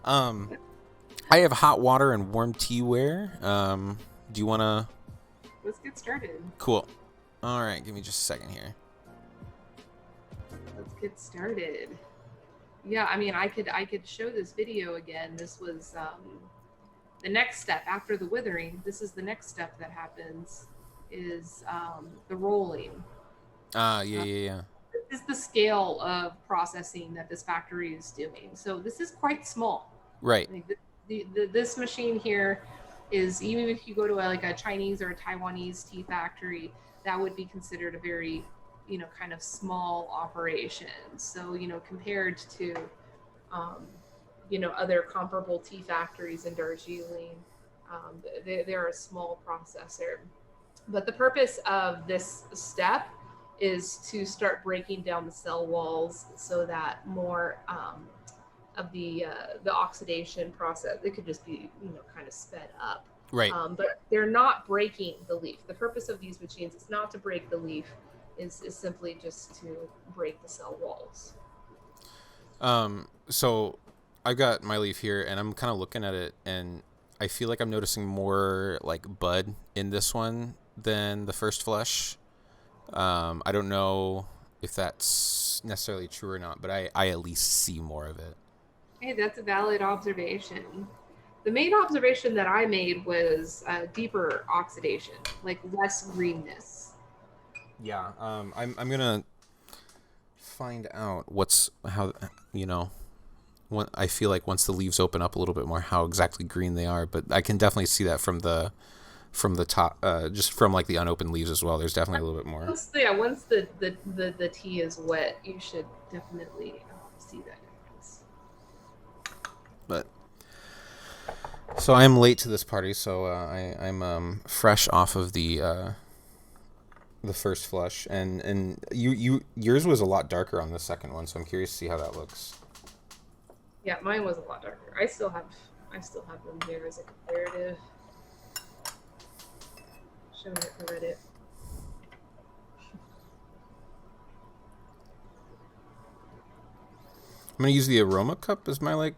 I have hot water and warm teaware. Do you want to? Let's get started. Cool. All right, give me just a second here. Let's get started. Yeah, I mean, I could show this video again. This was the next step after the withering. This is the next step that happens is the rolling. Yeah. This is the scale of processing that this factory is doing. So this is quite small. Right. Like this machine here is, even if you go to like a Chinese or a Taiwanese tea factory, that would be considered a very, kind of small operation. So, compared to, um, other comparable tea factories in Darjeeling, they're a small processor. But the purpose of this step is to start breaking down the cell walls so that more of the oxidation process, it could just be kind of sped up. Right. But they're not breaking the leaf. The purpose of these machines is not to break the leaf, is simply just to break the cell walls. So I've got my leaf here, and I'm kind of looking at it, and I feel like I'm noticing more like bud in this one than the first flush. I don't know if that's necessarily true or not, but I at least see more of it. Hey, that's a valid observation. The main observation that I made was deeper oxidation, like less greenness. Yeah. I'm gonna find out how I feel like once the leaves open up a little bit more, how exactly green they are. But I can definitely see that from the top, just from like the unopened leaves as well. There's definitely a little bit more. Once the tea is wet, you should definitely see that difference. But so I am late to this party, so I'm fresh off of the first flush, and yours was a lot darker on the second one, so I'm curious to see how that looks. Yeah, mine was a lot darker. I still have them here as a comparative. Showing it for Reddit. I'm gonna use the aroma cup as my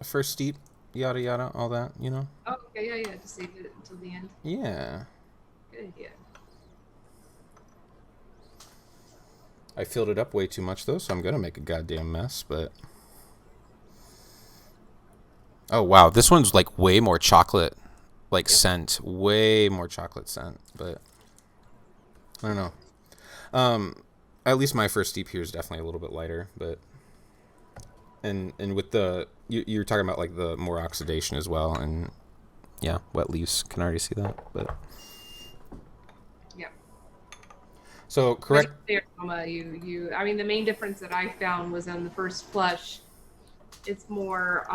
first steep, yada yada, all that, Oh, okay, yeah. Just save it until the end. Yeah. Good idea. I filled it up way too much though, so I'm gonna make a goddamn mess. But oh wow, this one's like way more chocolate, scent, way more chocolate scent. But I don't know. At least my first steep here is definitely a little bit lighter, but and with the you're talking about like the more oxidation as well, and yeah, wet leaves can already see that, but yeah. So correct. Aroma, I mean, the main difference that I found was on the first flush. It's more,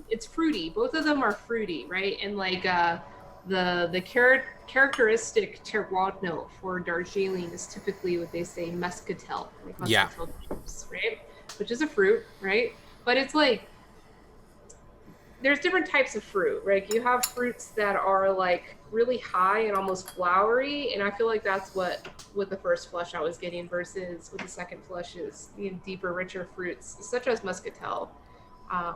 it's fruity. Both of them are fruity, right? And like the characteristic terroir note for Darjeeling is typically what they say muscatel, like muscatel juice, right? Which is a fruit, right? But it's like there's different types of fruit, right? You have fruits that are like really high and almost flowery, and I feel like that's what with the first flush I was getting versus with the second flush is deeper, richer fruits such as muscatel,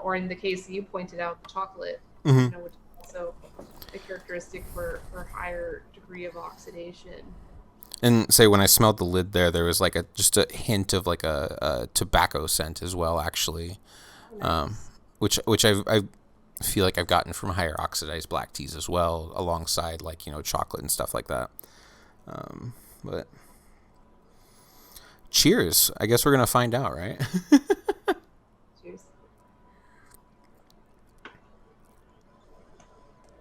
or in the case you pointed out, the chocolate, Mm-hmm. which is also a characteristic for higher degree of oxidation. And say when I smelled the lid there was like just a hint of like a tobacco scent as well, actually, Nice. Which I feel like I've gotten from higher oxidized black teas as well, alongside like chocolate and stuff like that. But cheers! I guess we're gonna find out, right? Cheers.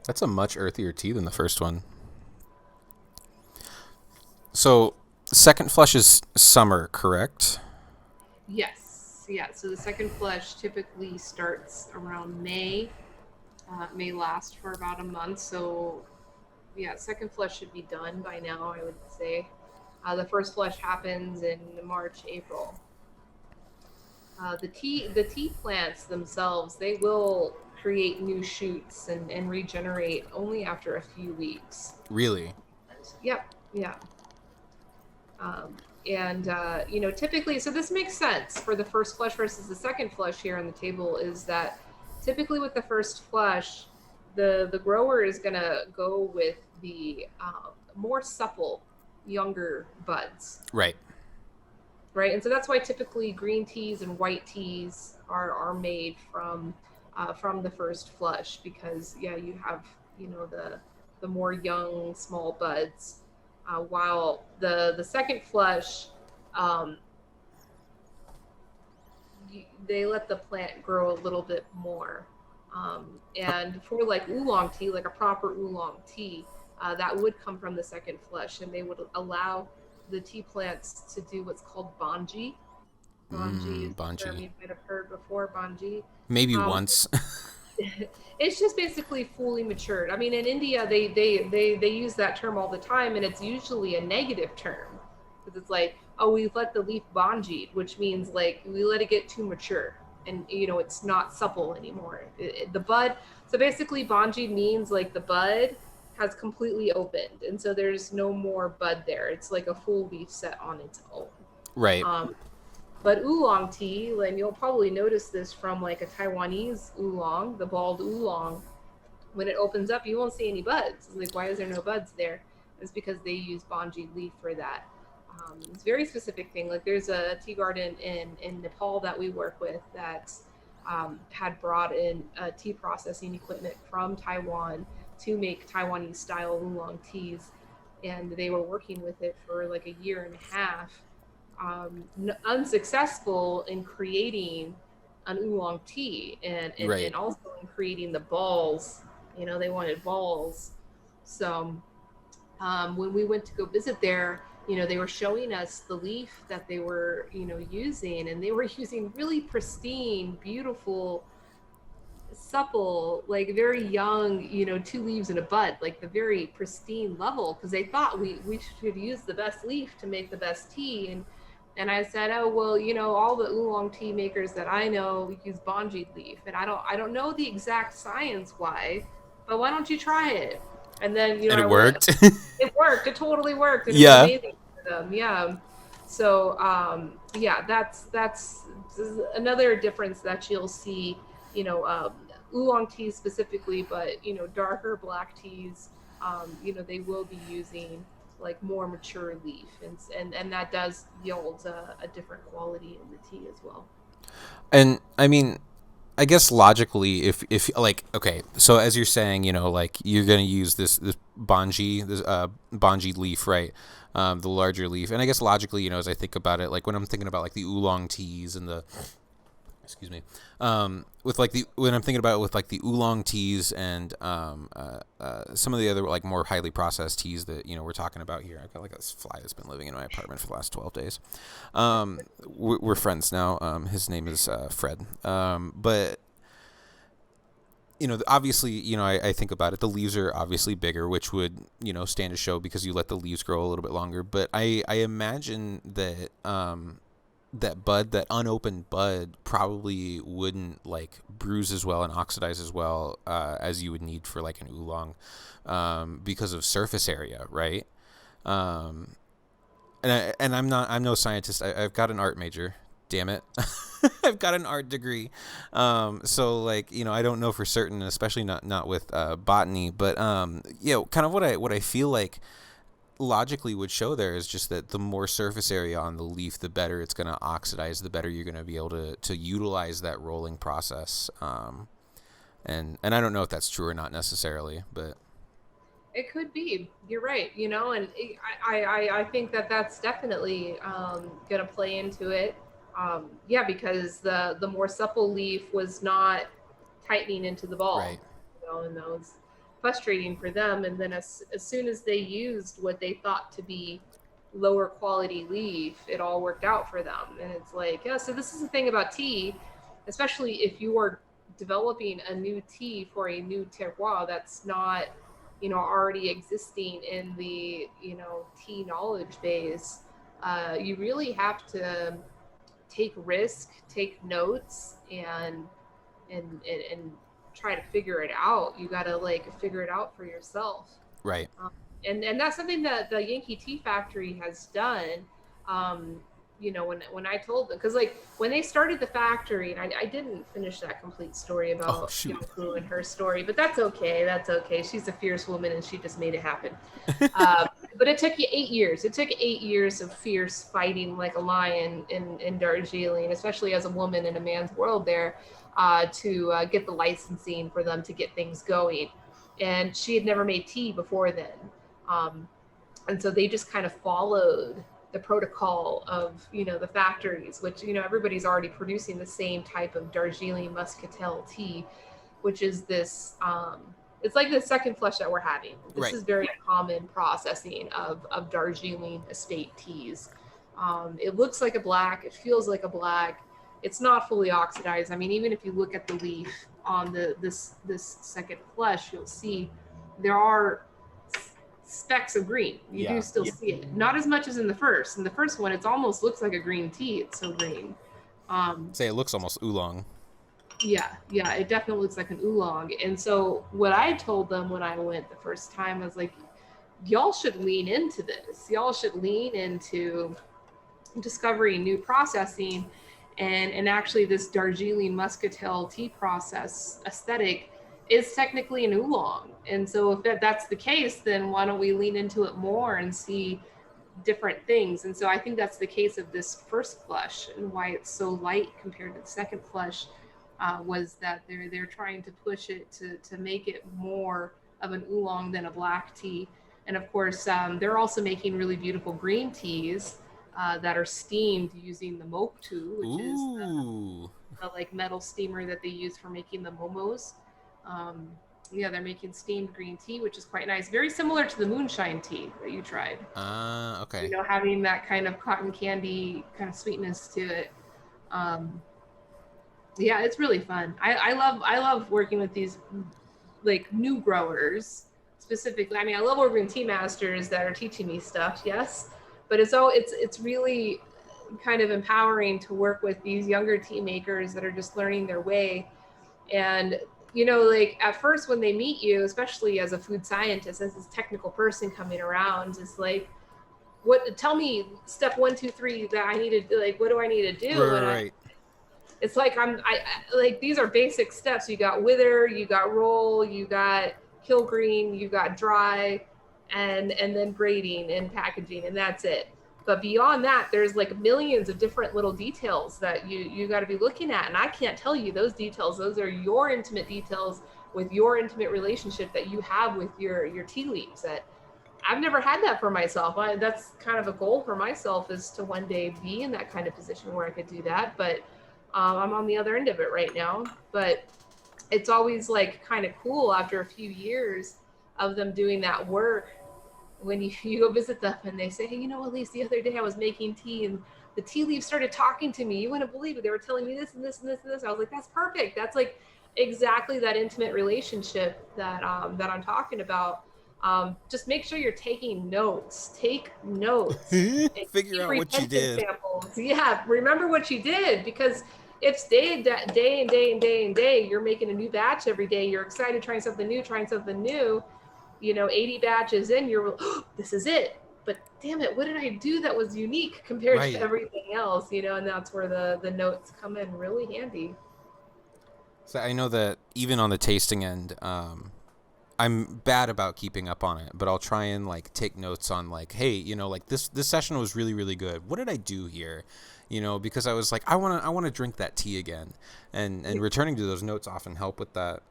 That's a much earthier tea than the first one. So, second flush is summer, correct? Yes. Yeah. So the second flush typically starts around May. May last for about a month. So, yeah, second flush should be done by now, I would say. The first flush happens in March, April. The tea plants themselves, they will create new shoots and regenerate only after a few weeks. Really? Yep. Yeah. Um, And you know, typically, so this makes sense for the first flush versus the second flush here on the table, is that typically with the first flush, the grower is going to go with the more supple younger buds, Right. right? And so that's why typically green teas and white teas are made from the first flush, because yeah, you have, you know, the more young small buds, while the second flush, um, they let the plant grow a little bit more. And for like oolong tea, like a proper oolong tea, that would come from the second flush, and they would allow the tea plants to do what's called bongee. Bongee is a term Bungee. you might have heard before. Bongee. Maybe Um, once. it's just basically fully matured. I mean, in India, they use that term all the time, and it's usually a negative term, because it's like, oh, we let the leaf bongee, which means like we let it get too mature, and you know, it's not supple anymore. The bud. So basically, bongee means like the bud has completely opened, and so there's no more bud there. It's like a full leaf set on its own. Right. Um, but oolong tea, and you'll probably notice this from like a Taiwanese oolong, the bald oolong, when it opens up, you won't see any buds. It's like, why is there no buds there? It's because they use bongee leaf for that. It's a very specific thing. Like there's a tea garden in Nepal that we work with that had brought in tea processing equipment from Taiwan to make Taiwanese style oolong teas. And they were working with it for like a year and a half, unsuccessful in creating an oolong tea, and Right. also in creating the balls. You know, they wanted balls. So when we went to go visit there, you know, they were showing us the leaf that they were, you know, using, and they were using really pristine, beautiful, supple, like very young, you know, two leaves and a bud, like the very pristine level, because they thought we should use the best leaf to make the best tea. And I said, oh well, you know, all the oolong tea makers that I know use bongee leaf, and I don't know the exact science why, but why don't you try it? And then, you know, And I it went, worked. it worked, it totally worked, and it was Yeah. amazing for them. Yeah. So yeah, that's another difference that you'll see, you know, oolong teas specifically, but you know, darker black teas, you know, they will be using like more mature leaf, and that does yield a different quality in the tea as well. And I mean, I guess logically, if like, okay, so as you're saying, you know, like you're gonna use this bongee, this bongee leaf, right? The larger leaf, and I guess logically, you know, as I think about it, like when I'm thinking about like the oolong teas and the, excuse me, with like the, when I'm thinking about it with like the oolong teas and some of the other like more highly processed teas that, you know, we're talking about here. I've got like this fly that's been living in my apartment for the last 12 days. We're friends now. His name is Fred. But you know, obviously, you know, I think about it. The leaves are obviously bigger, which would, you know, stand to show because you let the leaves grow a little bit longer. But I imagine that that unopened bud probably wouldn't like bruise as well and oxidize as well as you would need for like an oolong, because of surface area, right? Um, I'm no scientist. I've got an art major. Damn it. I've got an art degree. So like, you know, I don't know for certain, especially not with botany, but you know, kind of what I feel like logically would show there is just that the more surface area on the leaf, the better it's going to oxidize, the better you're going to be able to utilize that rolling process. And I don't know if that's true or not necessarily, but It could be. You're right. You know, and I think that that's definitely going to play into it. Yeah, because the more supple leaf was not tightening into the ball, right, you know, and that was frustrating for them. And then as soon as they used what they thought to be lower quality leaf, it all worked out for them. And it's like, yeah, so this is the thing about tea, especially if you are developing a new tea for a new terroir that's not, you know, already existing in the, you know, tea knowledge base. You really have to take risk, take notes, and try to figure it out. You got to like figure it out for yourself. right, Um, and that's something that the Yankee Tea Factory has done. You know, when I told them, because like when they started the factory, and I didn't finish that complete story Oh about shoot. Yanku and her story, but that's okay. That's okay. She's a fierce woman, and she just made it happen. Uh, but it took you 8 years. It took 8 years of fierce fighting like a lion in Darjeeling, especially as a woman in a man's world there, to get the licensing for them to get things going. And she had never made tea before then. Um, and so they just kind of followed the protocol of the factories, which everybody's already producing the same type of Darjeeling Muscatel tea, which is this it's like the second flush that we're having. This Right. is very common processing of Darjeeling estate teas. It looks like a black, it feels like a black. It's not fully oxidized. I mean, even if you look at the leaf on this second flush, you'll see there are specks of green. You do Yeah. still see it. Not as much as in the first. In the first one, it almost looks like a green tea. It's so green. Um, Say it looks almost oolong. yeah, it definitely looks like an oolong. And so what I told them when I went the first time, I was like, y'all should lean into this. Y'all should lean into discovering new processing, and actually this Darjeeling Muscatel tea process aesthetic is technically an oolong. And so if that's the case, then why don't we lean into it more and see different things? And so I think that's the case of this first flush, and why it's so light compared to the second flush, was that they're trying to push it to make it more of an oolong than a black tea. And of course, they're also making really beautiful green teas that are steamed using the moktu, which is Ooh. the like metal steamer that they use for making the momos. Um, yeah, they're making steamed green tea, which is quite nice. Very similar to the moonshine tea that you tried. Okay. Having that kind of cotton candy kind of sweetness to it. Um, yeah, it's really fun. I love working with these like new growers specifically. I mean, I love working with tea masters that are teaching me stuff, yes, but it's really kind of empowering to work with these younger tea makers that are just learning their way. And like at first when they meet you, especially as a food scientist, as this technical person coming around, it's like, what, tell me step 1 2 3 that I needed, like what do I need to Right, do? And right, right. it's like I like, these are basic steps. You got wither, you got roll, you got kill green, you got dry, and then braiding and packaging, and that's it. But beyond that, there's like millions of different little details that you got to be looking at, and I can't tell you those details. Those are your intimate details with your intimate relationship that you have with your tea leaves. That I've never had that for myself. That's kind of a goal for myself, is to one day be in that kind of position where I could do that. But I'm on the other end of it right now. But it's always like kind of cool after a few years of them doing that work, when you go visit them and they say, hey, Elyse, the other day I was making tea and the tea leaves started talking to me. You wouldn't believe it. They were telling me this and this and this and this. I was like, that's perfect. That's like exactly that intimate relationship that I'm talking about. Just make sure you're taking notes. Take notes and Figure keep out what you retention did. samples. Yeah, remember what you did, because it's day and day and day and day and day. You're making a new batch every day. You're excited, trying something new, 80 batches in, you're, oh, this is it. But damn it, what did I do that was unique compared to Right. everything else? And that's where the notes come in really handy. So I know that even on the tasting end, I'm bad about keeping up on it, but I'll try and like take notes on like, hey, like this session was really really good. What did I do here? Because I was like, I want to drink that tea again, and returning to those notes often help with that.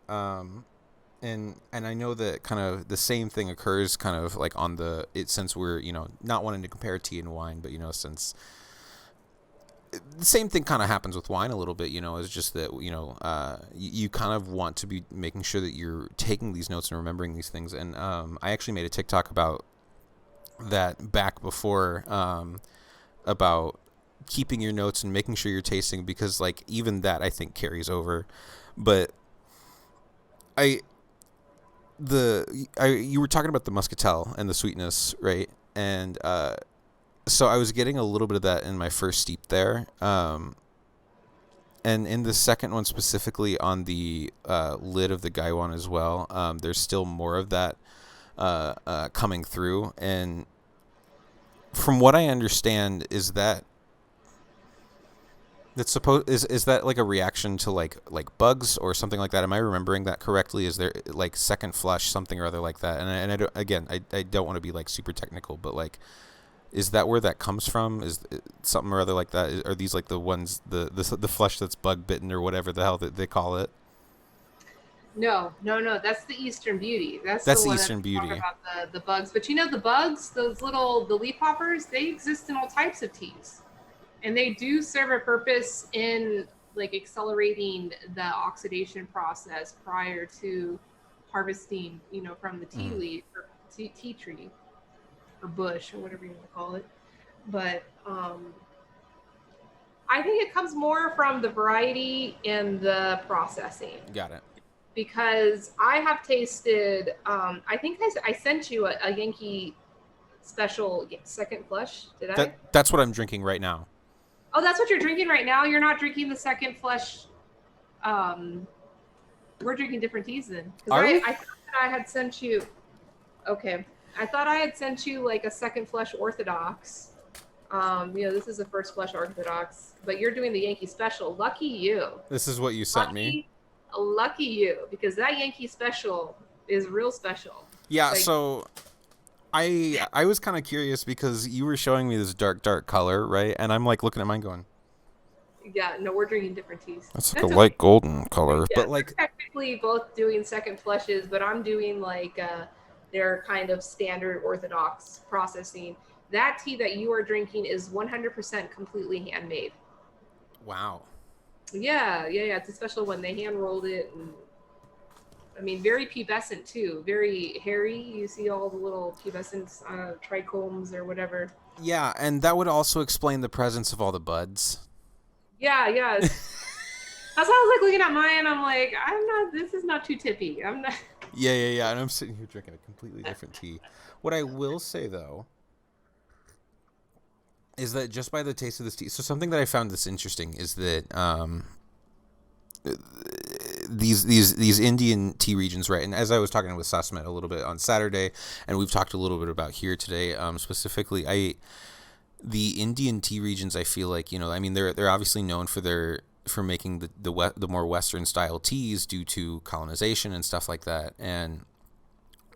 And I know that kind of the same thing occurs kind of like on since we're not wanting to compare tea and wine, but since the same thing kind of happens with wine a little bit, is just that you kind of want to be making sure that you're taking these notes and remembering these things. And I actually made a TikTok about that back before, about keeping your notes and making sure you're tasting, because like even that I think carries over. But you were talking about the muscatel and the sweetness, right? And so I was getting a little bit of that in my first steep there. And in the second one, specifically on the lid of the Gaiwan as well, there's still more of that coming through. And from what I understand, is that is that like a reaction to like bugs or something like that? Am I remembering that correctly? Is there like second flush something or other like that? And I don't, again, I don't want to be like super technical, but like, is that where that comes from? Is it something or other like that? Are these like the ones the flush that's bug bitten or whatever the hell that they call it? No, no, no. That's the Eastern Beauty. That's the That's the one that Eastern talk Beauty. about the bugs. But you know the bugs, those little the leaf hoppers, they exist in all types of teas, and they do serve a purpose in like accelerating the oxidation process prior to harvesting. From the tea Mm. leaf or tea tree or bush or whatever you want to call it. But I think it comes more from the variety and the processing Got it. because I have tasted. I think I sent you a Yankee special second flush. Did I? That's what I'm drinking right now. Oh, that's what you're drinking right now. You're not drinking the second flush. Um, we're drinking different teas then. Because Are we? I thought that I had sent you. Okay, I thought I had sent you like a second flush Orthodox. This is a first flush Orthodox, but you're doing the Yankee special. Lucky you. This is what you sent me. Lucky you, because that Yankee special is real special. Yeah, Like, so I was kind of curious because you were showing me this dark color, right? And I'm like looking at mine going, yeah, no, we're drinking different teas. that's like a light golden color. Yeah, But like, we're technically both doing second flushes, but I'm doing like their kind of standard Orthodox processing. That tea that you are drinking is 100% completely handmade. wow. Yeah. It's a special one. They hand rolled it, and I mean, very pubescent too. Very hairy. You see all the little pubescent trichomes or whatever. Yeah, and that would also explain the presence of all the buds. Yeah. That's why I was like looking at mine. I'm like, I'm not. This is not too tippy. I'm not. Yeah. And I'm sitting here drinking a completely different tea. What I will say though is that just by the taste of this tea, so something that I found that's interesting is that these Indian tea regions, right? And as I was talking with Sasmet a little bit on Saturday, and we've talked a little bit about here today, specifically, the Indian tea regions, I feel like, I mean, they're obviously known for making the more Western style teas due to colonization and stuff like that. And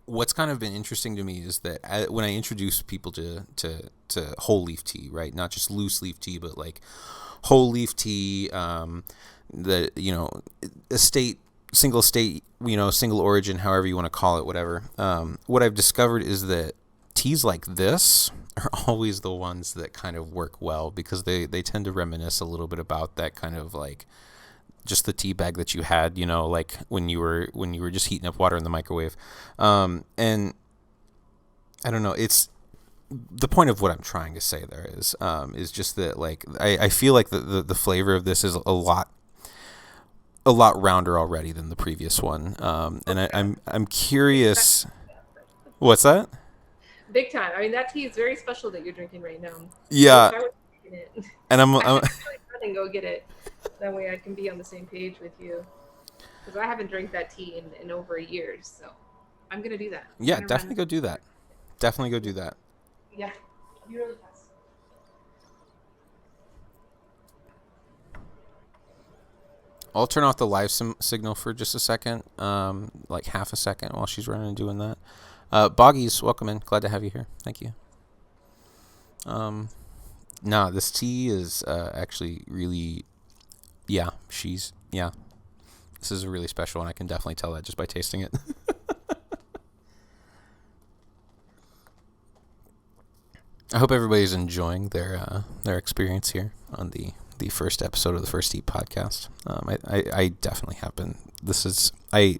what's kind of been interesting to me is that when I introduce people to whole leaf tea, right, not just loose leaf tea, but like whole leaf tea, single state, single origin, however you want to call it, whatever. What I've discovered is that teas like this are always the ones that kind of work well because they tend to reminisce a little bit about that kind of like just the tea bag that you had, like when you were just heating up water in the microwave. And I don't know, it's the point of what I'm trying to say there is just that like I feel like the flavor of this is a lot rounder already than the previous one. And I'm curious. What's that? Big time. I mean, that tea is very special that you're drinking right now. Yeah. I was drinking it. And I'm I should really run and go get it. That way I can be on the same page with you. Because I haven't drank that tea in over a year, so I'm gonna do that. Yeah, definitely go do that. Definitely go do that. Yeah, I'll be really fast. I'll turn off the live signal for just a second, like half a second while she's running and doing that. Boggies, welcome in. Glad to have you here. Thank you. Nah, this tea is actually really, yeah, this is a really special one. I can definitely tell that just by tasting it. I hope everybody's enjoying their experience here on the first episode of the First Tea podcast. I definitely have been. This is a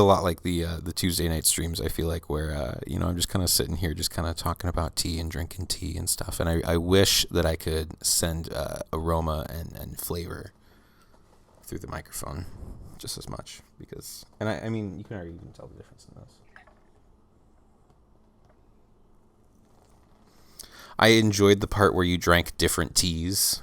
lot like the Tuesday night streams. I feel like where I'm just kind of sitting here, just kind of talking about tea and drinking tea and stuff. And I wish that I could send aroma and flavor through the microphone just as much because, and I mean, you can already even tell the difference in this. I enjoyed the part where you drank different teas.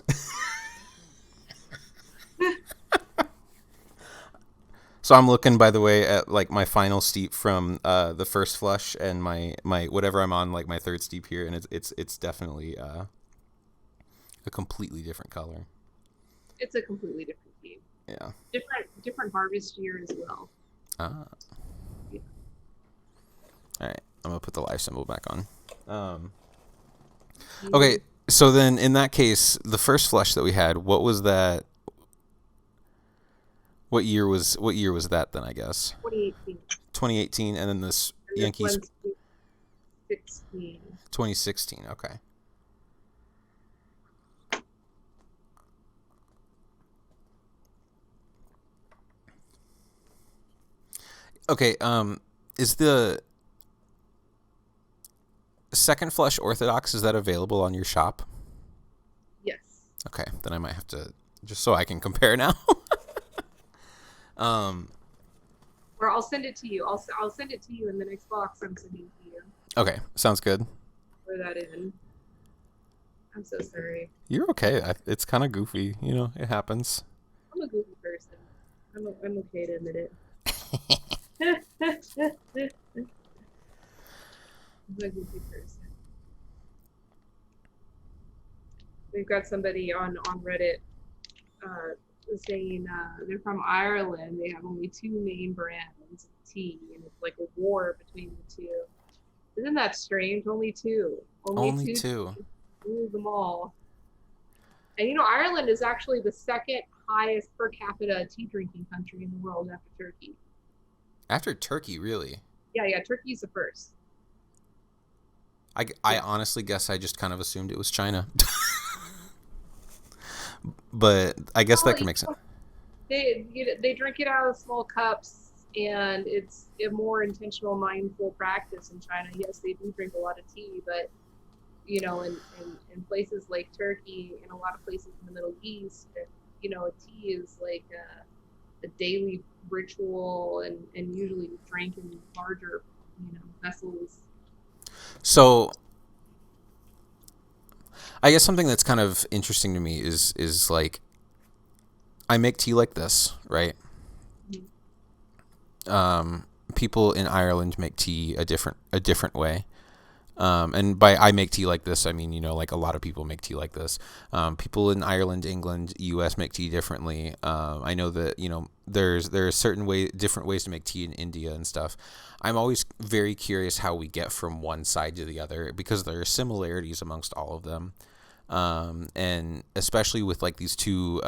So I'm looking, by the way, at like my final steep from the first flush and my whatever I'm on, like my third steep here, and it's definitely a completely different color. It's a completely different tea. Yeah. Different harvest year as well. Ah. Yeah. All right. I'm gonna put the live symbol back on. Yeah. Okay. So then, in that case, the first flush that we had, what was that? What year was that then? I guess 2018. 2018, and then this And this Yankees one's 2016. 2016. Okay. Okay. Is the second flush Orthodox, is that available on your shop? Yes. Okay, then I might have to, just so I can compare now. Or I'll send it to you. I'll send it to you in the next box I'm sending to you. Okay, sounds good. Throw that in. I'm so sorry. You're okay. It's kind of goofy, it happens. I'm a goofy person. I'm okay to admit it. I'm a goofy person. We've got somebody on Reddit saying they're from Ireland. They have only two main brands of tea, and it's like a war between the two. Isn't that strange? Only two. Only two. Rule them all. And Ireland is actually the second highest per capita tea drinking country in the world after Turkey. After Turkey, really? Yeah. Turkey's the first. I honestly guess I just kind of assumed it was China. But I guess that could make sense. They drink it out of small cups, and it's a more intentional, mindful practice in China. Yes, they do drink a lot of tea, but in places like Turkey and a lot of places in the Middle East, tea is like a daily ritual, and usually drank in larger, vessels. So I guess something that's kind of interesting to me is like, I make tea like this, right? People in Ireland make tea a different way. And by I make tea like this, I mean, like a lot of people make tea like this. People in Ireland, England, US make tea differently. I know that, there are different ways to make tea in India and stuff. I'm always very curious how we get from one side to the other, because there are similarities amongst all of them. And especially with like these two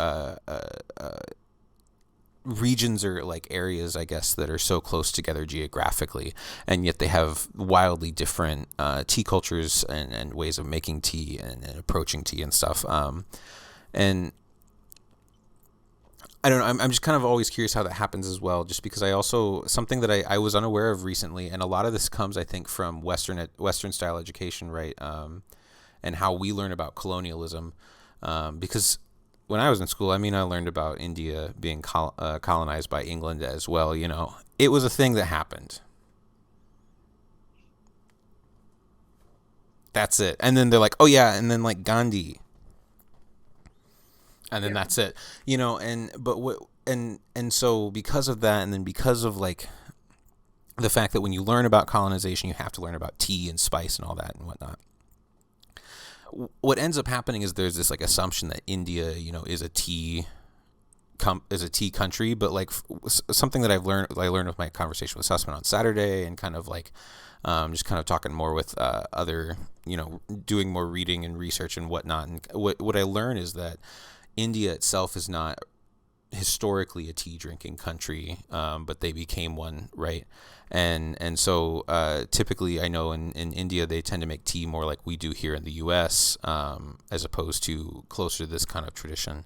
regions, or like areas, I guess, that are so close together geographically, and yet they have wildly different tea cultures and ways of making tea and approaching tea and stuff. And I don't know, I'm just kind of always curious how that happens as well, just because something that I was unaware of recently, and a lot of this comes, I think, from Western style education, right? And how we learn about colonialism, because when I was in school, I mean, I learned about India being colonized by England as well. It was a thing that happened. That's it. And then they're like, oh yeah, and then like Gandhi, and then that's it. And so because of that, and then because of like the fact that when you learn about colonization, you have to learn about tea and spice and all that and whatnot. What ends up happening is there's this like assumption that India, is a tea country, but like something that I learned with my conversation with Sussman on Saturday, and kind of like just kind of talking more with other, doing more reading and research and whatnot. And what I learned is that India itself is not historically a tea drinking country, but they became one, right? And so typically, I know in India they tend to make tea more like we do here in the U.S., as opposed to closer to this kind of tradition.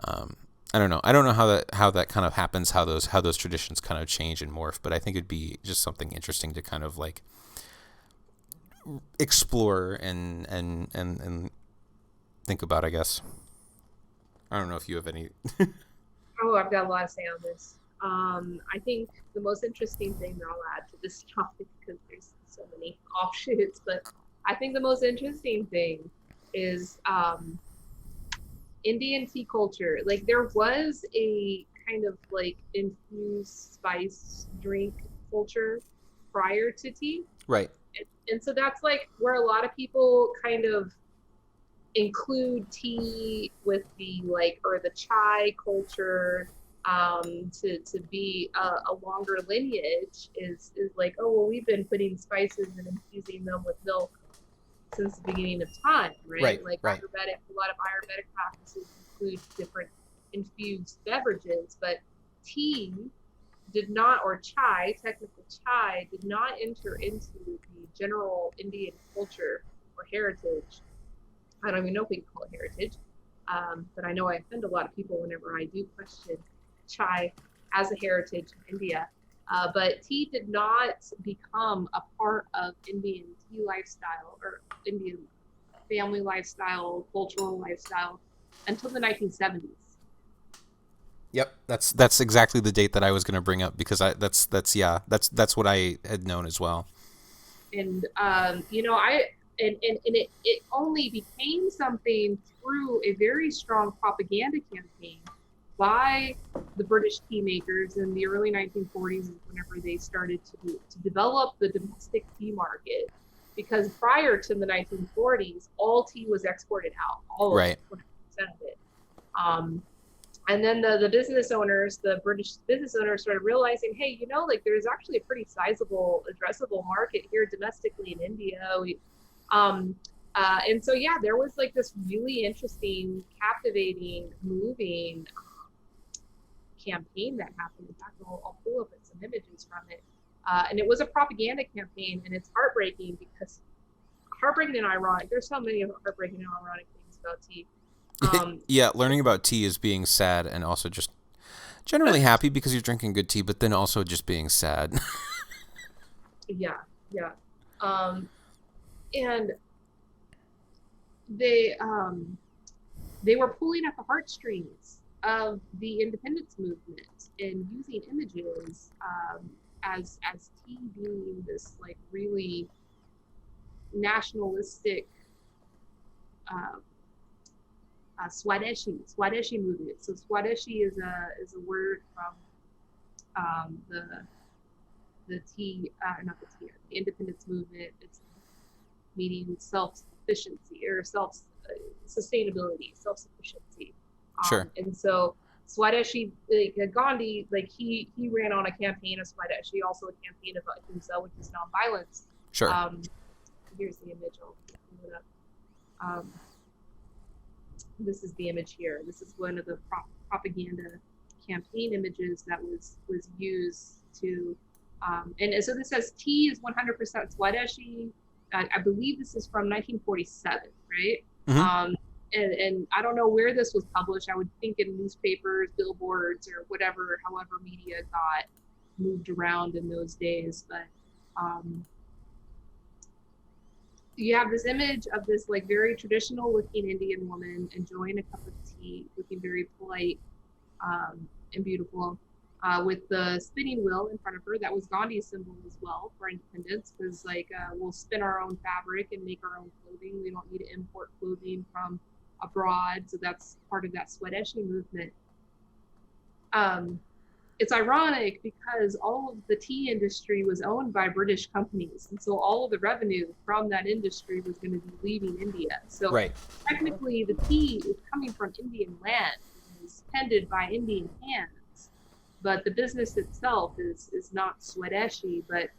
I don't know how that kind of happens, how those traditions kind of change and morph, but I think it'd be just something interesting to kind of like explore and think about, I guess. I don't know if you have any. Oh, I've got a lot to say on this. I think the most interesting thing that I'll add to this topic, because there's so many offshoots, but I think the most interesting thing is Indian tea culture. Like, there was a kind of like infused spice drink culture prior to tea. Right. And so that's like where a lot of people kind of include tea with the like or the chai culture to be a longer lineage is like, oh well, we've been putting spices and infusing them with milk since the beginning of time, right? Like right. Ayurvedic, a lot of Ayurvedic practices include different infused beverages, but tea did not, or chai, technical chai, did not enter into the general Indian culture or heritage. I don't even know if we can call it heritage, but I know I offend a lot of people whenever I do question chai as a heritage in India. But tea did not become a part of Indian tea lifestyle or Indian family lifestyle, cultural lifestyle until the 1970s. Yep, that's exactly the date that I was going to bring up because that's what I had known as well. And it only became something through a very strong propaganda campaign by the British tea makers in the early 1940s, whenever they started to develop the domestic tea market. Because prior to the 1940s, all tea was exported out, all of it, 100% of it. And then the business owners, the British business owners, started realizing, hey, like there's actually a pretty sizable addressable market here domestically in India. And so, yeah, there was like this really interesting, captivating, moving campaign that happened. In fact, I'll pull up some images from it. And it was a propaganda campaign, and it's heartbreaking and ironic. There's so many heartbreaking and ironic things about tea. Yeah, learning about tea is being sad and also just generally happy because you're drinking good tea, but then also just being sad. Yeah. And they were pulling at the heartstrings of the independence movement and using images as tea being this like really nationalistic Swadeshi movement. So Swadeshi is a word from the tea, not the tea, the independence movement. It's meaning self-sufficiency or sustainability, self-sufficiency. Sure. And so Swadeshi, like Gandhi, like he ran on a campaign of Swadeshi, also a campaign of ahimsa, which is nonviolence. Sure. Here's the image. I'll pull it up. This is the image here. This is one of the propaganda campaign images that was used to, and so this says tea is 100% Swadeshi. I believe this is from 1947, right? Mm-hmm. And I don't know where this was published. I would think in newspapers, billboards, or whatever, however media got moved around in those days. But you have this image of this like very traditional looking Indian woman enjoying a cup of tea, looking very polite and beautiful, with the spinning wheel in front of her. That was Gandhi's symbol as well for independence, because like we'll spin our own fabric and make our own clothing. We don't need to import clothing from abroad. So that's part of that Swadeshi movement. It's ironic because all of the tea industry was owned by British companies. And so all of the revenue from that industry was going to be leaving India. So technically the tea is coming from Indian land. It is tended by Indian hands. But the business itself is not Swadeshi. But,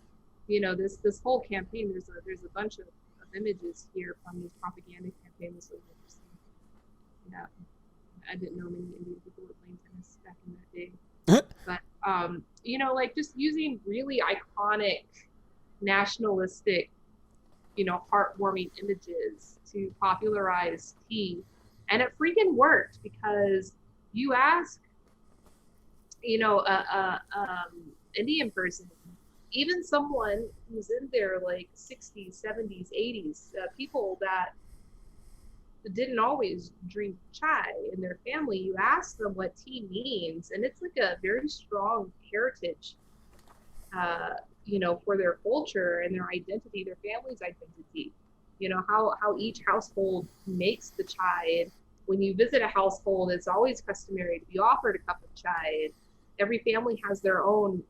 this whole campaign, there's a bunch of images here from this propaganda campaign. This was interesting. Yeah. I didn't know many Indian people were playing tennis back in that day. But like just using really iconic nationalistic heartwarming images to popularize tea, and it freaking worked, because you ask Indian person, even someone who's in their like 60s, 70s, 80s, people that didn't always drink chai in their family, you ask them what tea means, and it's like a very strong heritage for their culture and their identity, their family's identity, how each household makes the chai, when you visit a household, it's always customary to be offered a cup of chai. And every family has their own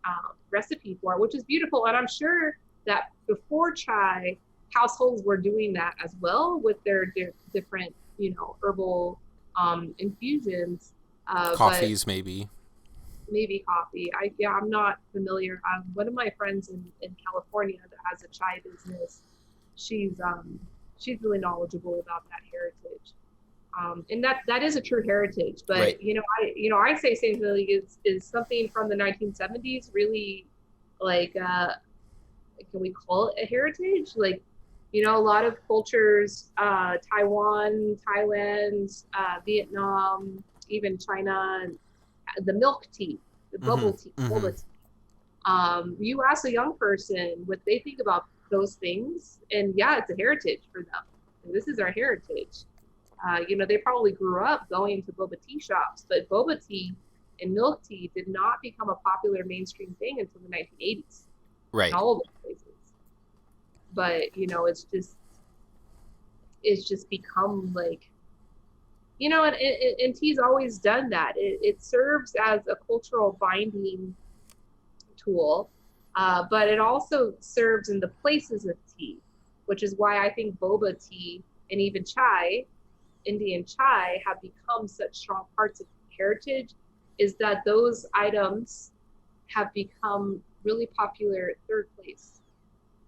recipe for it, which is beautiful. And I'm sure that before chai, households were doing that as well with their different, herbal infusions. Coffees, But maybe. maybe coffee. I'm not familiar. One of my friends in California that has a chai business, she's really knowledgeable about that heritage. And that is a true heritage. Right. But I say St. Louis is something from the 1970s. Really, like, can we call it a heritage? Like, a lot of cultures, Taiwan, Thailand, Vietnam, even China, the milk tea, the Mm-hmm. bubble tea, Mm-hmm. boba tea. You ask a young person what they think about those things, and yeah, it's a heritage for them. And this is our heritage. They probably grew up going to boba tea shops, but boba tea and milk tea did not become a popular mainstream thing until the 1980s in Right. all of those places. But it's just become like, and tea's always done that. It serves as a cultural binding tool, but it also serves in the places of tea, which is why I think boba tea and even chai, Indian chai, have become such strong parts of heritage, is that those items have become really popular at third place.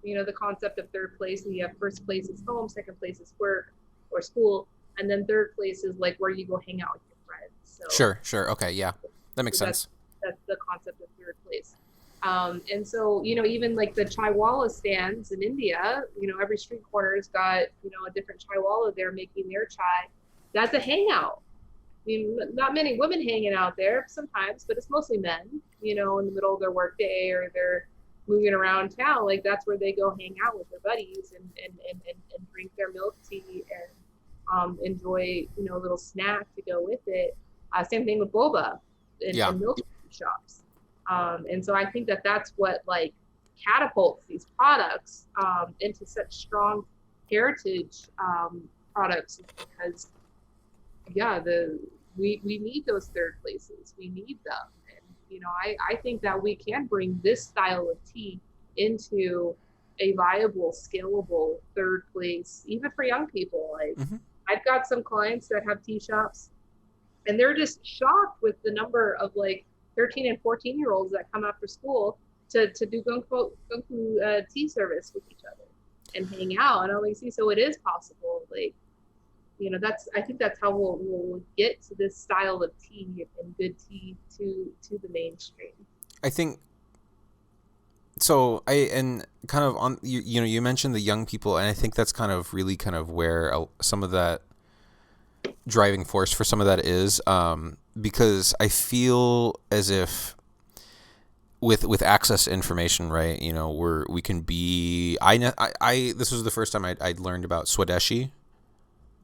The concept of third place, and you have first place is home, second place is work or school, and then third place is like where you go hang out with your friends. So Sure. Sure. Okay. Yeah. That makes so that's sense. that's the concept of third place. And so, even like the chaiwala stands in India, every street corner's got, a different chaiwala there making their chai. That's a hangout. I mean, not many women hanging out there sometimes, but it's mostly men, in the middle of their work day, or they're moving around town. Like, that's where they go hang out with their buddies and drink their milk tea and enjoy, a little snack to go with it. Same thing with boba Yeah. and milk shops. And so I think that that's what, like, catapults these products into such strong heritage products, because we need those third places. We need them. And I think that we can bring this style of tea into a viable, scalable third place, even for young people. Like, Mm-hmm. I've got some clients that have tea shops, and they're just shocked with the number of, like, 13 and 14-year-olds that come after school to do gung fu tea service with each other and hang out. And I'm like, see, so it is possible. Like, I think that's how we'll get to this style of tea and good tea to the mainstream. I think so. And kind of on you mentioned the young people, and I think that's kind of really kind of where some of that driving force for some of that is, because I feel as if with access to information, right? We can be. I this was the first time I'd learned about Swadeshi.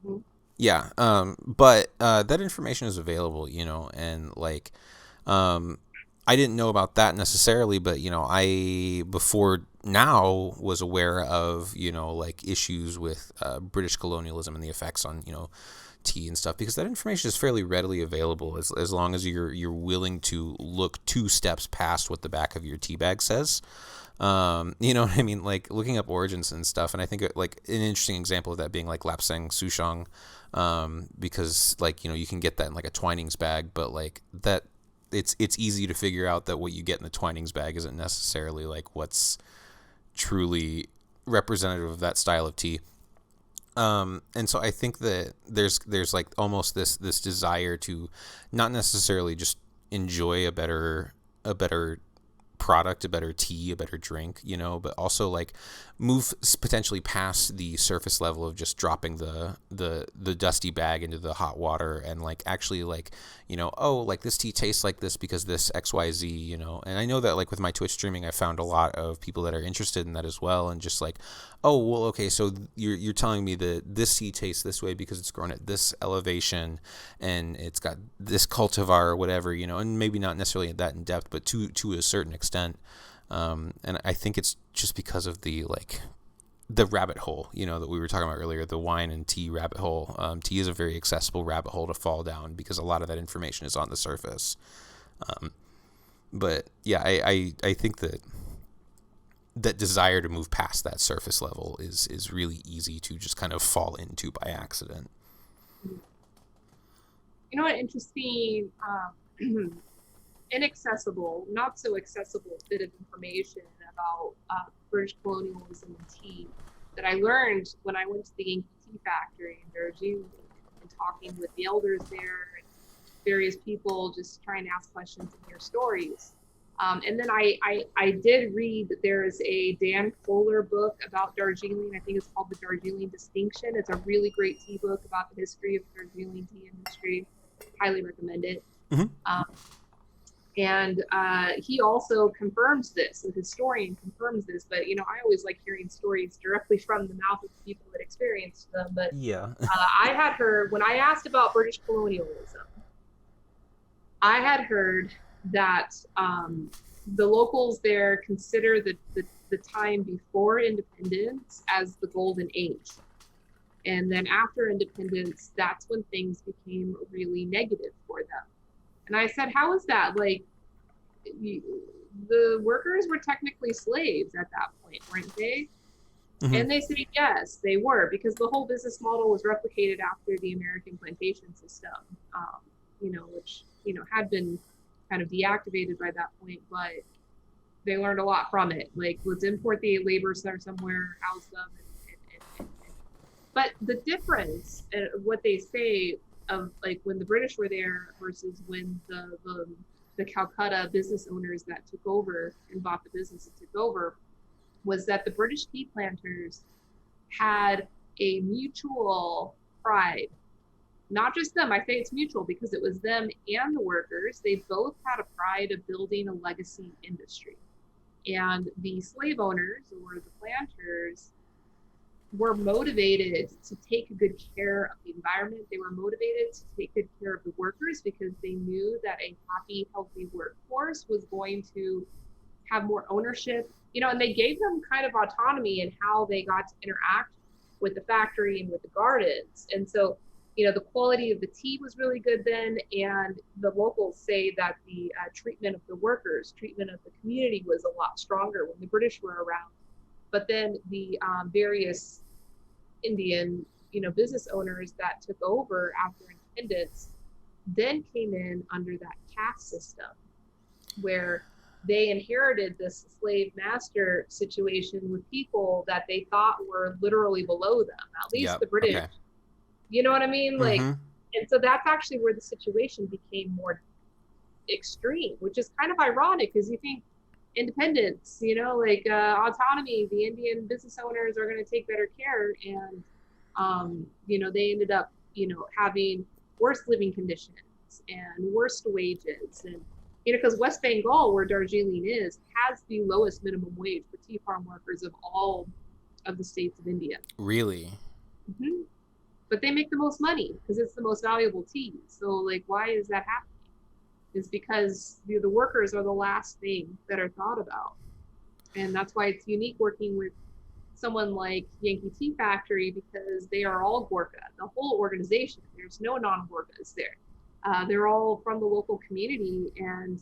Mhm. Yeah. But that information is available, and like, I didn't know about that necessarily, but I before now was aware of like issues with British colonialism and the effects on tea and stuff, because that information is fairly readily available as long as you're willing to look two steps past what the back of your tea bag says. You know what I mean? Like looking up origins and stuff. And I think like an interesting example of that being like Lapsang Souchong, because like, you can get that in like a Twinings bag, but like that it's easy to figure out that what you get in the Twinings bag isn't necessarily like what's truly representative of that style of tea. And so I think that there's like almost this desire to not necessarily just enjoy a better product, a better tea, a better drink, but also like move potentially past the surface level of just dropping the dusty bag into the hot water and like actually like, oh, like this tea tastes like this because this XYZ, and I know that like with my Twitch streaming, I found a lot of people that are interested in that as well. And just like, oh, well, okay, so you're telling me that this tea tastes this way because it's grown at this elevation and it's got this cultivar or whatever, and maybe not necessarily that in depth, but to a certain extent. And I think it's just because of the like the rabbit hole, that we were talking about earlier, the wine and tea rabbit hole. Tea is a very accessible rabbit hole to fall down because a lot of that information is on the surface. But yeah, I think that desire to move past that surface level is really easy to just kind of fall into by accident. You know what interesting, inaccessible, not so accessible bit of information about British colonialism and tea that I learned when I went to the Yanki tea factory in Darjeeling and talking with the elders there and various people, just trying to ask questions and hear stories. And then I did read that there is a Dan Kohler book about Darjeeling. I think it's called The Darjeeling Distinction. It's a really great tea book about the history of the Darjeeling tea industry. Highly recommend it. Mm-hmm. And he also confirms this. The historian confirms this. But I always like hearing stories directly from the mouth of the people that experienced them. But yeah, I had heard, when I asked about British colonialism, I had heard that the locals there consider the time before independence as the golden age. And then after independence, that's when things became really negative for them. And I said, how is that? Like, the workers were technically slaves at that point, weren't they? Mm-hmm. And they say, yes, they were, because the whole business model was replicated after the American plantation system, which, had been kind of deactivated by that point, but they learned a lot from it. Like, let's import the labor somewhere, house them. But the difference, what they say of like when the British were there versus when the Calcutta business owners that took over and bought the business and took over, was that the British tea planters had a mutual pride. Not just them, I say it's mutual because it was them and the workers. They both had a pride of building a legacy industry. And the slave owners or the planters were motivated to take good care of the environment. They were motivated to take good care of the workers because they knew that a happy, healthy workforce was going to have more ownership, and they gave them kind of autonomy in how they got to interact with the factory and with the gardens. And so, the quality of the tea was really good then. And the locals say that the treatment of the workers, treatment of the community was a lot stronger when the British were around. But then the various Indian, business owners that took over after independence then came in under that caste system where they inherited this slave master situation with people that they thought were literally below them, at least the British. Okay. You know what I mean? Like, and so that's actually where the situation became more extreme, which is kind of ironic because you think independence, autonomy, the Indian business owners are going to take better care. And, they ended up, having worse living conditions and worse wages. And, because West Bengal, where Darjeeling is, has the lowest minimum wage for tea farm workers of all of the states of India. Really? Mm-hmm. But they make the most money because it's the most valuable tea. So, like, why is that happening? Is because the workers are the last thing that are thought about. And that's why it's unique working with someone like Yanki Tea Factory because they are all Gorkha, the whole organization. There's no non-Gorkhas there. They're all from the local community and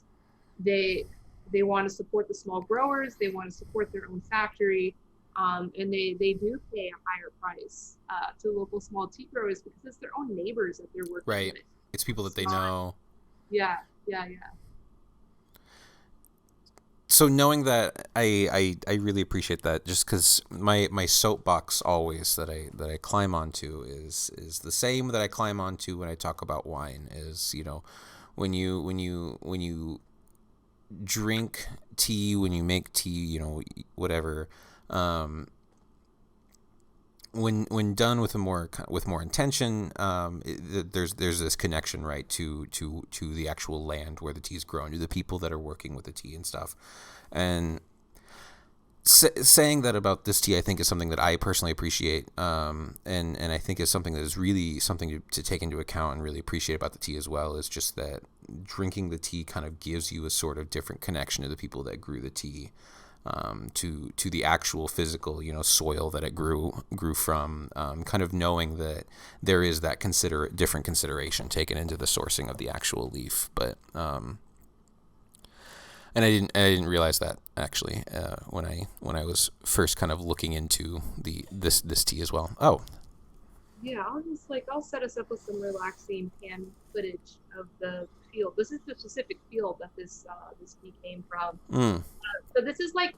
they want to support the small growers. They want to support their own factory. And they do pay a higher price to local small tea growers because it's their own neighbors that they're working with. It's people that they know. Yeah. So knowing that, I really appreciate that. Just because my soapbox always that I climb onto is the same that I climb onto when I talk about wine. Is when you drink tea, when you make tea, whatever. When done with more intention, there's this connection, right, to the actual land where the tea is grown, to the people that are working with the tea and stuff. And saying that about this tea, I think, is something that I personally appreciate, and I think is something that is really something to take into account and really appreciate about the tea as well. Is just that drinking the tea kind of gives you a sort of different connection to the people that grew the tea. to the actual physical, soil that it grew from, kind of knowing that there is that different consideration taken into the sourcing of the actual leaf. But and I didn't realize that actually when I was first kind of looking into this tea as well. Oh. Yeah, I'll set us up with some relaxing pan footage of the field. This is the specific field that this tea came from. So this is like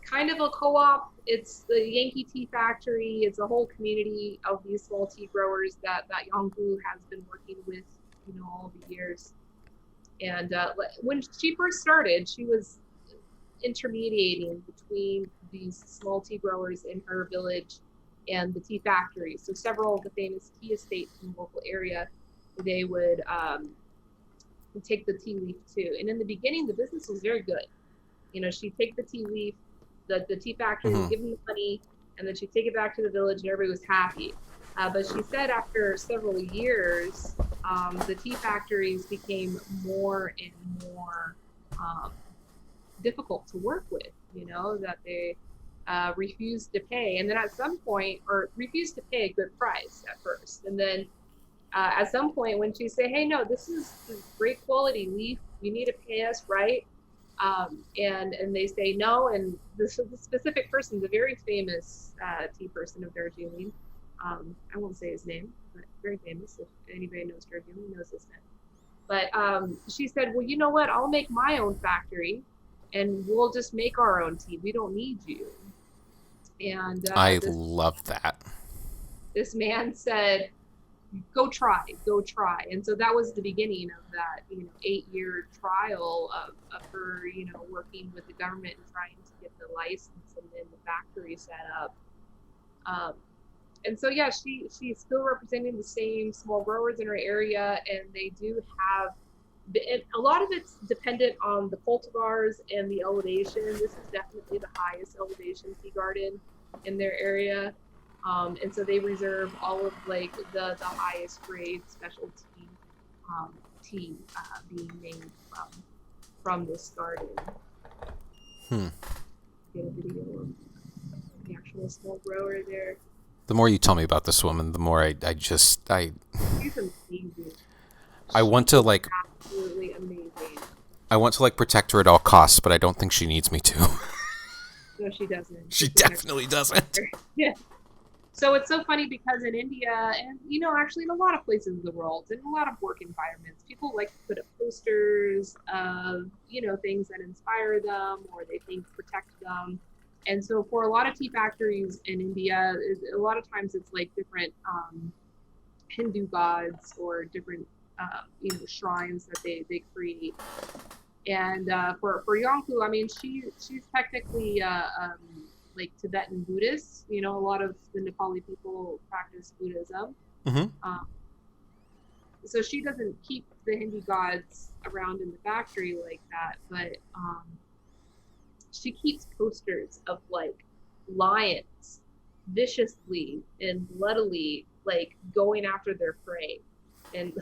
kind of a co-op. It's the Yanki Tea Factory. It's a whole community of these small tea growers that Yanku has been working with, all the years. And when she first started, she was intermediating between these small tea growers in her village and the tea factory. So several of the famous tea estates in the local area, they would take the tea leaf too. And in the beginning, the business was very good. She'd take the tea leaf, the tea factory would give them the money, and then she'd take it back to the village and everybody was happy. But she said after several years, the tea factories became more and more difficult to work with, that they refused to pay. And then at some point, or refused to pay a good price at first. And then at some point when she say, hey, no, this is great quality leaf, you need to pay us, right? And they say no. And this specific person is a very famous tea person of Darjeeling. I won't say his name, but very famous. If anybody knows Darjeeling, knows his name. But she said, well, you know what? I'll make my own factory and we'll just make our own tea. We don't need you. And I love that. This man said, go try. And so that was the beginning of that, 8-year trial of her, working with the government and trying to get the license and then the factory set up. And so, yeah, she's still representing the same small growers in her area, and they do have, and a lot of it's dependent on the cultivars and the elevation. This is definitely the highest elevation tea garden in their area. And so they reserve all of the highest grade specialty tea being made from this garden. Get a video of the actual small grower there. The more you tell me about this woman, the more I She's amazing. I want to Absolutely amazing. I want to protect her at all costs, but I don't think she needs me to. No, she doesn't. She definitely doesn't. Yeah. So it's so funny because in India and, actually in a lot of places in the world, in a lot of work environments, people like to put up posters of, things that inspire them or they think protect them. And so for a lot of tea factories in India, a lot of times it's different Hindu gods or different, shrines that they create. And for Yanku, I mean, she's technically Tibetan Buddhist. A lot of the Nepali people practice Buddhism. So she doesn't keep the Hindu gods around in the factory like that, but she keeps posters of lions viciously and bloodily going after their prey, and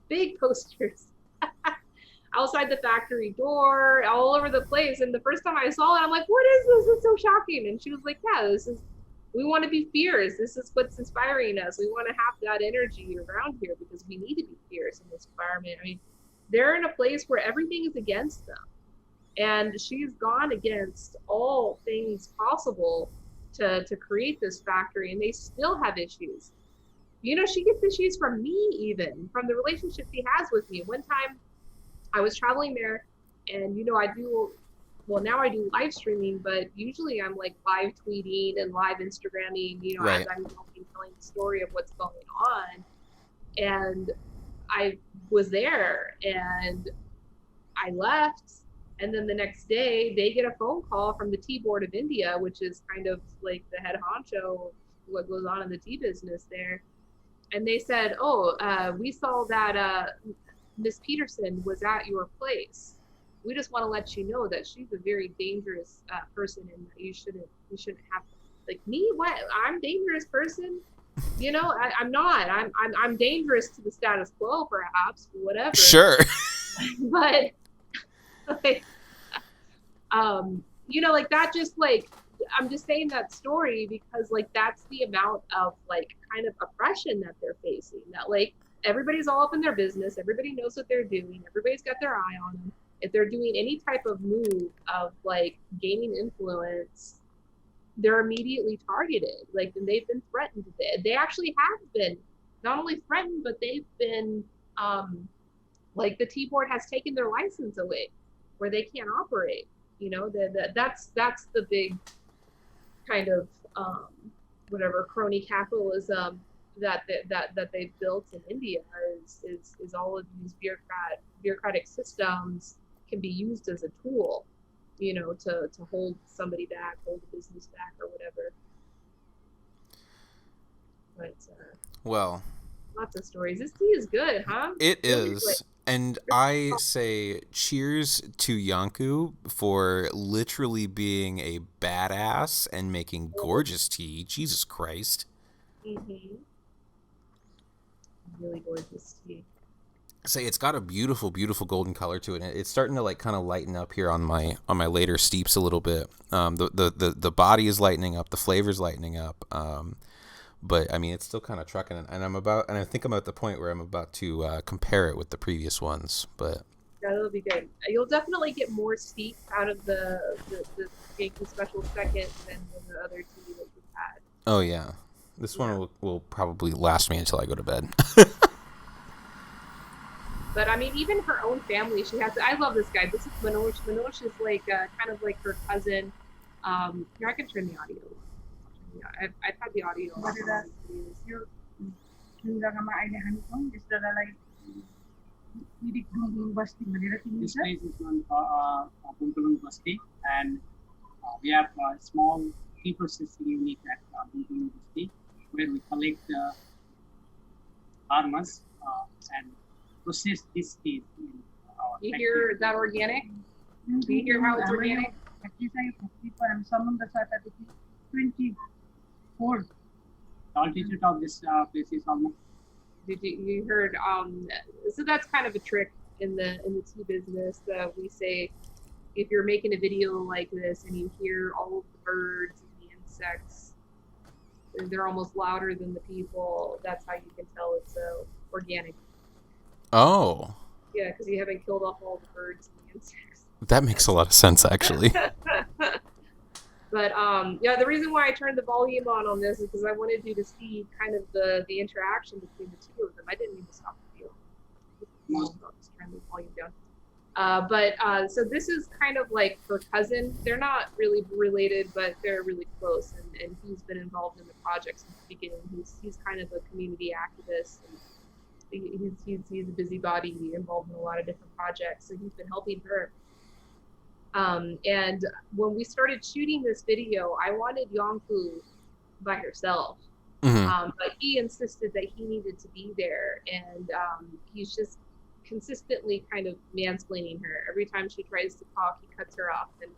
big posters outside the factory door, all over the place. And the first time I saw it, I'm like, what is this? It's so shocking. And she was like, yeah, we want to be fierce. This is what's inspiring us. We want to have that energy around here because we need to be fierce in this environment. I mean, they're in a place where everything is against them. And she's gone against all things possible to create this factory, and they still have issues. She gets issues from me, even from the relationship she has with me. One time I was traveling there, and now I do live streaming, but usually I'm live tweeting and live Instagramming, right, as I'm telling the story of what's going on. And I was there and I left. And then the next day, they get a phone call from the Tea Board of India, which is kind of the head honcho of what goes on in the tea business there. And they said, we saw that Miss Peterson was at your place. We just want to let you know that she's a very dangerous person, and that you shouldn't have me. What? I'm a dangerous person? I'm not. I'm dangerous to the status quo, perhaps, whatever. Sure. But You know, like that just like, I'm just saying that story because like that's the amount of like kind of oppression that they're facing. That like everybody's all up in their business, everybody knows what they're doing, everybody's got their eye on them. If they're doing any type of move of like gaining influence, they're immediately targeted. Like, and they've been threatened. They actually have been not only threatened, but they've been like the T board has taken their license away, where they can't operate. You know, that's the big kind of whatever crony capitalism that they've built in India is all of these bureaucratic systems can be used as a tool, you know, to hold somebody back, hold the business back, or whatever. But Well, lots of stories. This tea is good, huh? it Really is. good. And I say cheers to Yanku for literally being a badass and making gorgeous tea. Jesus Christ. Mm-hmm. Really gorgeous tea. Say it's got a beautiful, beautiful golden color to it. And it's starting to like kind of lighten up here on my later steeps a little bit. The body is lightening up, the flavor's lightening up. But I mean, it's still kind of trucking, and I think I'm at the point where I'm about to compare it with the previous ones. But that'll be good. You'll definitely get more steep out of the Yankee Special Second than the other tea that you've had. Oh yeah, this one will probably last me until I go to bed. But I mean, even her own family, she has. I love this guy. This is Manoj. Manoj is like kind of like her cousin. Here, I can turn the audio. Yeah, I've had the audio. This place is on Bunkulung Basti, and we have a small tea processing unit at Bunkulung Basti, where we collect farmers and process this tea. You hear that organic? Do you hear how it's organic? 24. The altitude of this place is almost. You heard? So that's kind of a trick in the tea business that we say, if you're making a video like this and you hear all of the birds and the insects, they're almost louder than the people. That's how you can tell it's organic. Oh. Yeah, because you haven't killed off all the birds and the insects. That makes a lot of sense, actually. But yeah, the reason why I turned the volume on this is because I wanted you to see kind of the interaction between the two of them. I didn't mean to stop the video. I'll just turn the volume down. But so this is kind of like her cousin. They're not really related, but they're really close. And he's been involved in the project since the beginning. He's kind of a community activist. And he's a busybody involved in a lot of different projects. So he's been helping her. And when we started shooting this video, I wanted Yanku by herself. Mm-hmm. But he insisted that he needed to be there. And he's just consistently kind of mansplaining her. Every time she tries to talk, he cuts her off. And,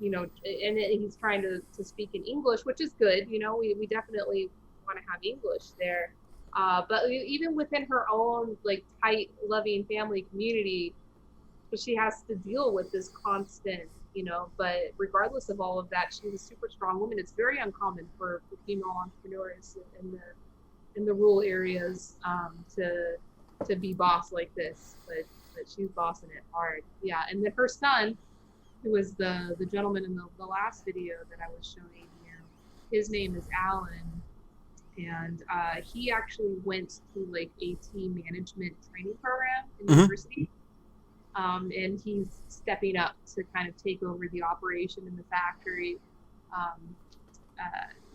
you know, and he's trying to speak in English, which is good. You know, we definitely want to have English there. But even within her own, like, tight, loving family community, she has to deal with this constant, you know, but regardless of all of that, she's a super strong woman. It's very uncommon for female entrepreneurs in the rural areas to be boss like this, but she's bossing it hard. Yeah, and then her son, who was the gentleman in the last video that I was showing you, his name is Alan, and he actually went to like a tea management training program in university. And he's stepping up to kind of take over the operation in the factory,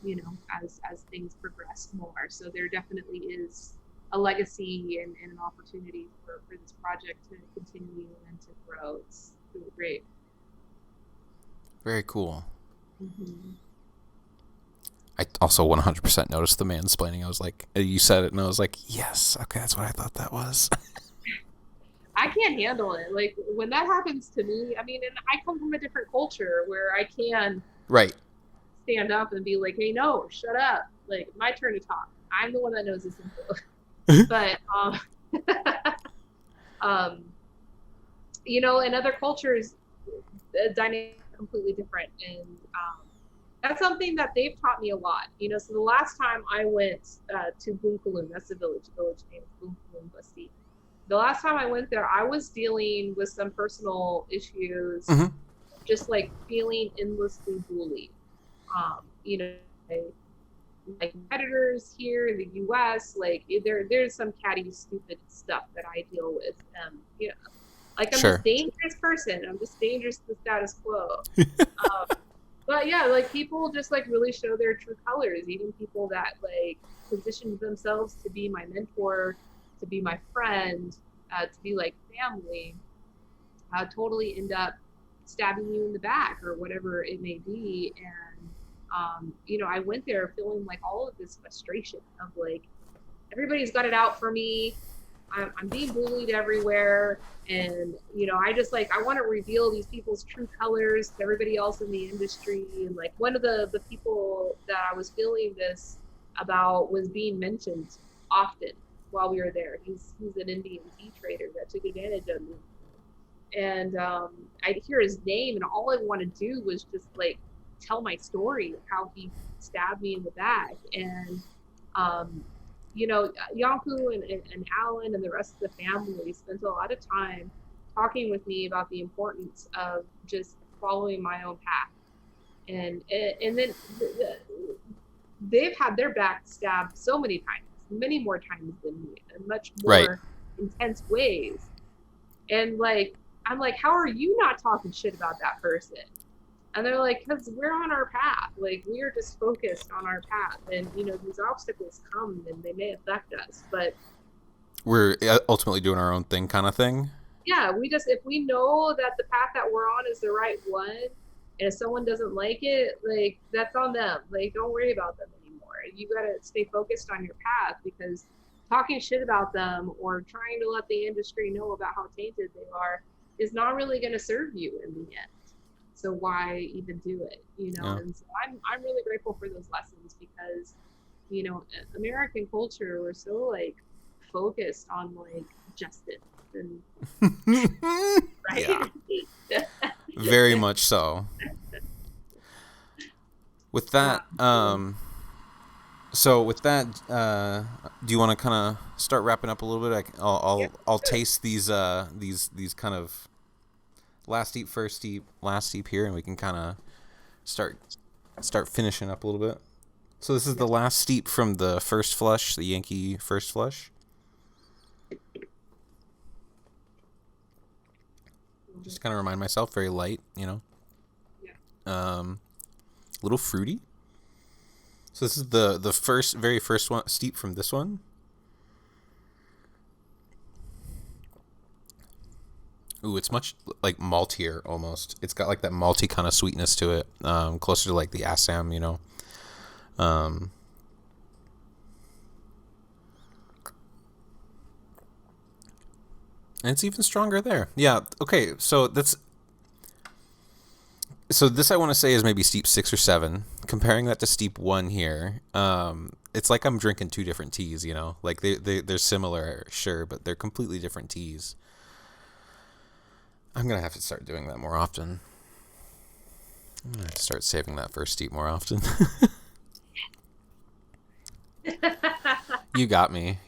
you know, as things progress more. So there definitely is a legacy and an opportunity for this project to continue and to grow. It's really great. Very cool. Mm-hmm. I also 100% noticed the mansplaining. I was like, you said it, and I was like, yes, okay, that's what I thought that was. I can't handle it. Like, when that happens to me, I mean, and I come from a different culture where I can stand up and be like, hey, no, shut up. Like, my turn to talk. I'm the one that knows this info. But, you know, in other cultures, the dynamic completely different, and that's something that they've taught me a lot. So the last time I went to Bunkulun, that's the village name is Bunkulun Basti. The last time I went there, I was dealing with some personal issues, just like feeling endlessly bullied. You know, like competitors here in the U.S., like there's some catty, stupid stuff that I deal with. Like I'm Sure. this dangerous person. I'm just dangerous to the status quo. But yeah, like people just like really show their true colors. Even people that like positioned themselves to be my mentor, to be my friend, to be like family, totally end up stabbing you in the back or whatever it may be. And I went there feeling like all of this frustration of like everybody's got it out for me. I'm being bullied everywhere, and I just like I want to reveal these people's true colors to everybody else in the industry. And like one of the people that I was feeling this about was being mentioned often while we were there. He's an Indian tea trader that took advantage of me, and I'd hear his name, and all I want to do was just like tell my story of how he stabbed me in the back. And Yanku and Alan and the rest of the family spent a lot of time talking with me about the importance of just following my own path. And then they've had their back stabbed so many times, many more times than me, in much more intense ways. And like, I'm like, how are you not talking shit about that person? And they're like, because we're on our path. Like, we are just focused on our path. And, these obstacles come and they may affect us. But we're ultimately doing our own thing kind of thing. Yeah, if we know that the path that we're on is the right one, and if someone doesn't like it, like, that's on them. Like, don't worry about them anymore. You got to stay focused on your path, because talking shit about them or trying to let the industry know about how tainted they are is not really going to serve you in the end. So why even do it, Yeah. And so I'm really grateful for those lessons, because, American culture, we're so like focused on like justice and right. Yeah. Very much so. With that, so with that, do you want to kind of start wrapping up a little bit? I'll taste these kind of last steep, first steep, last steep here, and we can kind of start finishing up a little bit. So this is the last steep from the first flush, the Yanki first flush. Just kind of remind myself, very light, little fruity. So this is the very first one, steep from this one. Ooh, it's much like maltier almost. It's got like that malty kind of sweetness to it, closer to like the Assam, and it's even stronger there. Yeah. Okay. So this I want to say is maybe steep 6 or 7. Comparing that to steep 1 here, it's like I'm drinking 2 different teas. Like they're similar, sure, but they're completely different teas. I'm going to have to start doing that more often. I'm going to have to start saving that first steep more often. You got me.